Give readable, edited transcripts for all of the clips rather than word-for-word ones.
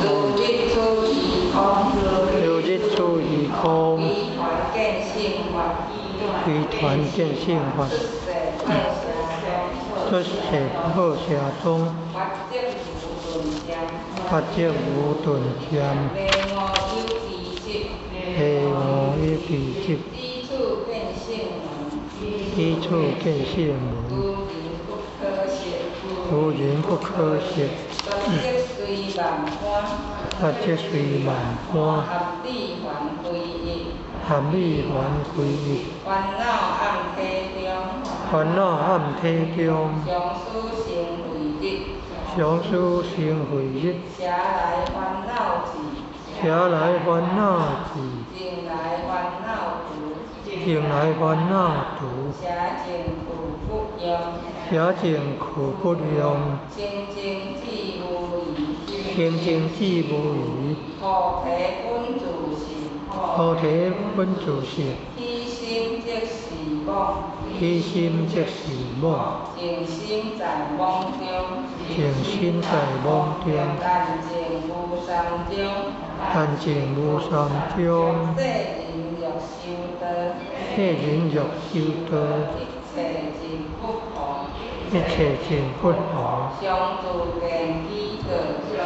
自日出而空，自日出而空，于团见性法，出世好社中，发迹无顿渐，下午有奇迹，基础见性门，无人不可説，法則隨萬般，合理還歸一，煩惱暗體中，常思成慧日，車來煩惱至，境來煩惱除，邪正苦不用，清淨智無疑，菩提本自是，起心即是妄，淨心在妄中，但淨無三中，世人欲修德，一切盡不可，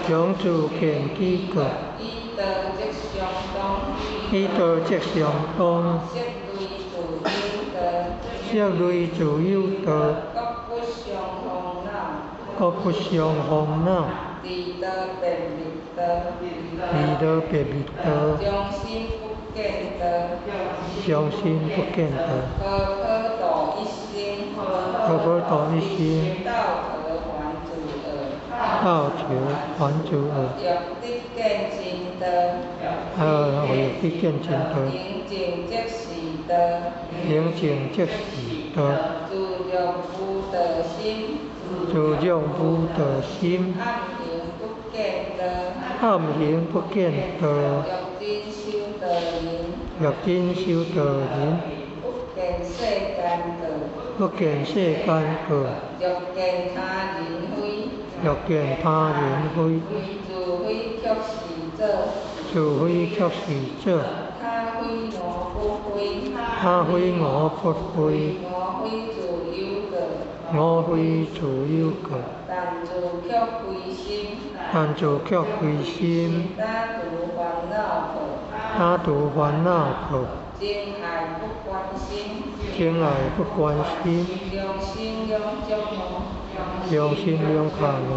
相助見機格，依德即相當，色類自有德，各不相妨惱，離德別密德，將心不見德，可度一心，道德還自爾，我欲必見真德，寧靜即是德，自用不得心，暗行不見德，欲今修德人，不見世間德，欲見他人非，自非卻是者，他非我不非，我非自有格，但自卻非心，他獨煩惱破，情愛不關心，用心良卡我，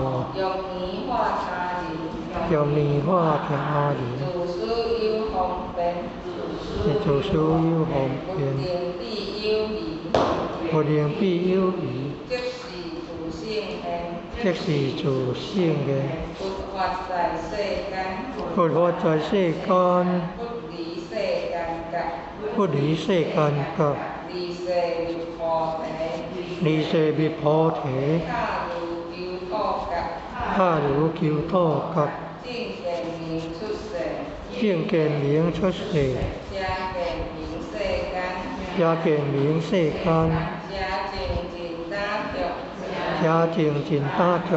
用泥化他人，自私有方便，不靈必有疑，即是自性嘅，佛法在世間，不離世間覺，離世滅菩提，他如求多覺，正見明出世，邪見明世間，邪正盡大覺，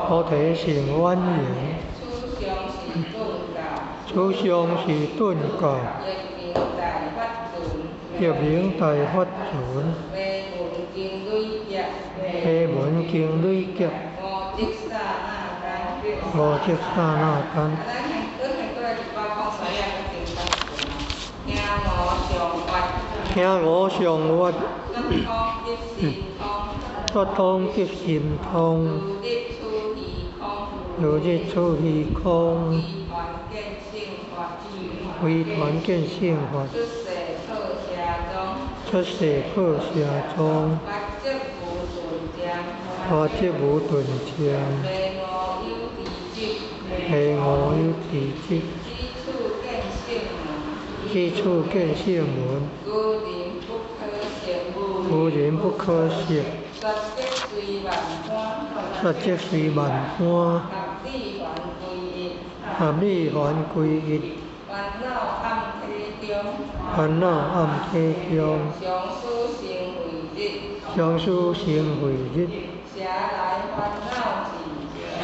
菩提成萬緣，初相是頓覺，業明大法準，下門經累劫，我即剎那間，聽我上屈，不通即心通，如日出而空，為團見性法，出世破社中，法則無頓漸，下我有奇蹟，基礎見性門，無人不可説，實則隨萬般，合理還歸一，煩惱暗體中，常思成慧日，車來煩惱至，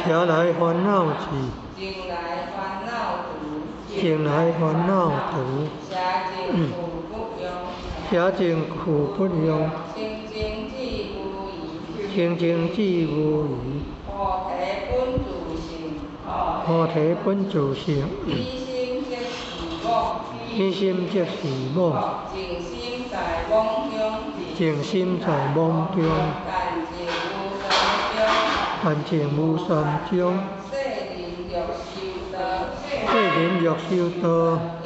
舍来烦恼智，净来烦恼除，净来烦恼除，舍净苦不用，舍净苦不用，清净智无疑，清净智无疑，菩提本自性，菩提本自性，一心即是无，一心即是无，净心在妄中，净心在妄中，但净无三中，但净无三中，世人若修道，一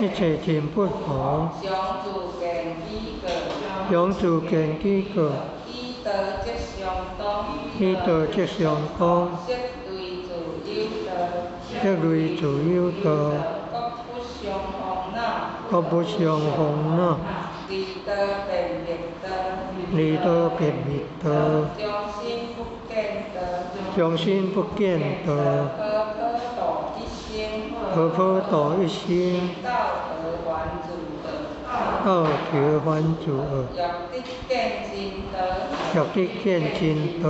切尽不同，相自见机个，相自见机个，依道即相当，依道即相当，悉类自有道，悉类自有道，各不相烦恼，离道便灭道，离道便灭道，将心不见道，婆婆度一心，道德还自恶，若得见真道，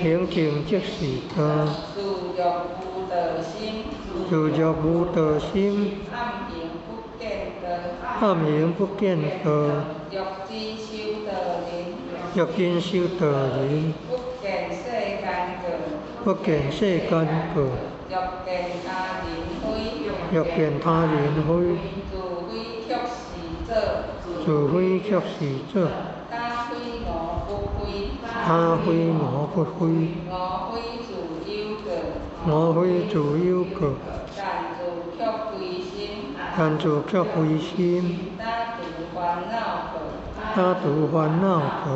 明净即是道，自若无道心，暗影不见道，若见修道人，不见世间过，若见他人非，自非却是做，他非我不非，我非自有过，但自却非心，他独烦恼过，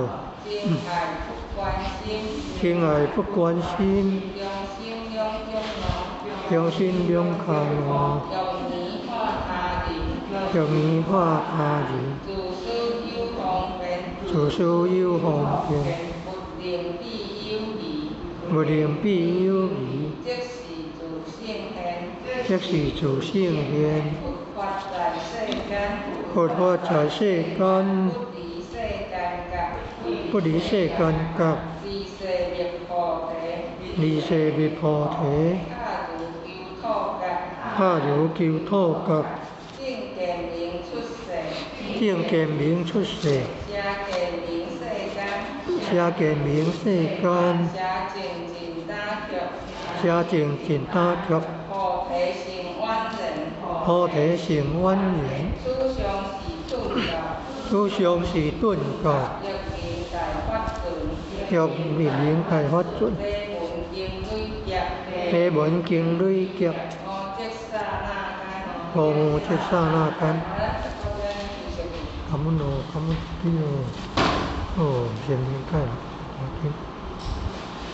情爱不关心，用心两卡我，用泥化他人，自私有方便，不能必有疑，即是自性现，佛法在世间，不离世间觉，离世灭菩提，他如求土角，正见明出世，邪见明世间，邪净尽大觉，菩提成万缘，此上是顿觉，若明大法准，地门经累劫，无即刹那间。感恩哦，感恩你哦，哦，现在我听，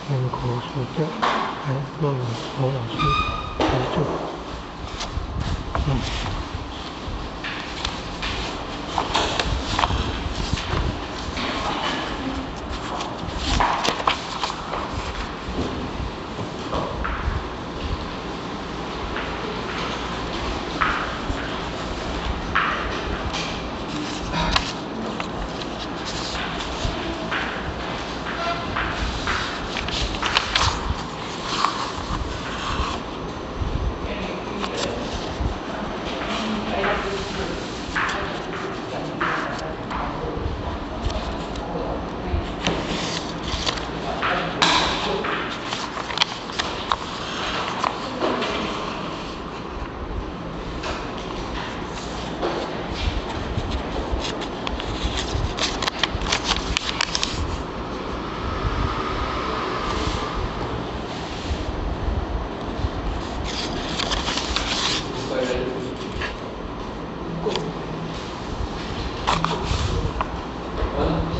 天口暑假，来，让我老师来做，